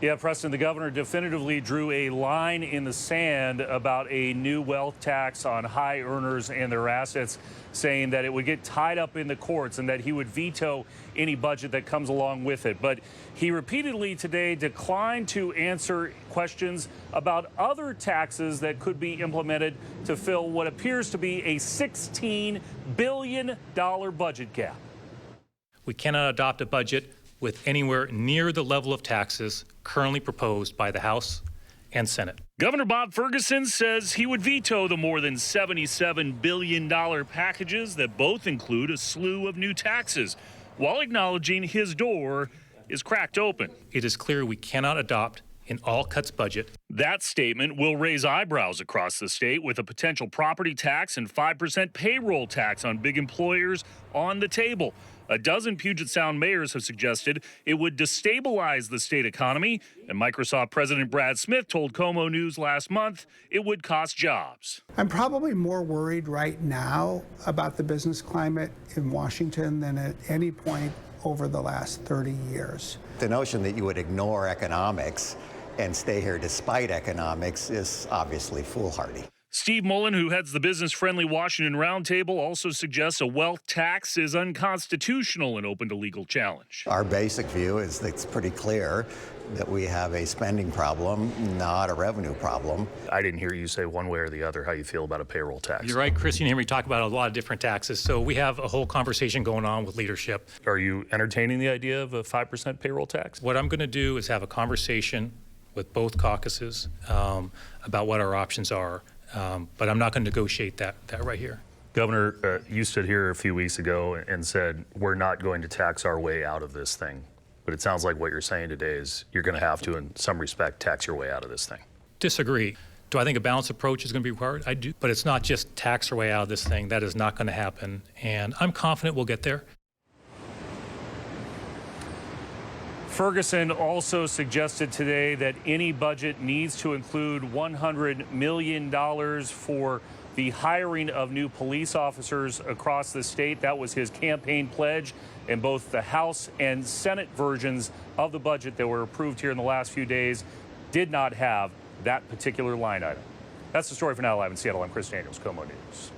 Yeah, Preston, the governor definitively drew a line in the sand about a new wealth tax on high earners and their assets, saying that it would get tied up in the courts and that he would veto any budget that comes along with it. But he repeatedly today declined to answer questions about other taxes that could be implemented to fill what appears to be a $16 billion budget gap. We cannot adopt a budget with anywhere near the level of taxes currently proposed by the House and Senate. Governor Bob Ferguson says he would veto the more than $77 billion packages that both include a slew of new taxes, while acknowledging his door is cracked open. It is clear we cannot adopt an all-cuts budget. That statement will raise eyebrows across the state, with a potential property tax and 5% payroll tax on big employers on the table. A dozen Puget Sound mayors have suggested it would destabilize the state economy, and Microsoft President Brad Smith told KOMO News last month it would cost jobs. I'm probably more worried right now about the business climate in Washington than at any point over the last 30 years. The notion that you would ignore economics and stay here despite economics is obviously foolhardy. Steve Mullen, who heads the business-friendly Washington Roundtable, also suggests a wealth tax is unconstitutional and open to legal challenge. Our basic view is that it's pretty clear that we have a spending problem, not a revenue problem. I didn't hear you say one way or the other how you feel about a payroll tax. You're right, Chris. You hear me talk about a lot of different taxes. So we have a whole conversation going on with leadership. Are you entertaining the idea of a 5% payroll tax? What I'm going to do is have a conversation with both caucuses about what our options are. But I'm not going to negotiate that right here. Governor, you stood here a few weeks ago and said, we're not going to tax our way out of this thing. But it sounds like what you're saying today is you're going to have to, in some respect, tax your way out of this thing. Disagree. Do I think a balanced approach is going to be required? I do. But it's not just tax our way out of this thing. That is not going to happen. And I'm confident we'll get there. Ferguson also suggested today that any budget needs to include $100 million for the hiring of new police officers across the state. That was his campaign pledge, and both the House and Senate versions of the budget that were approved here in the last few days did not have that particular line item. That's the story for Now Live in Seattle. I'm Chris Daniels, KOMO News.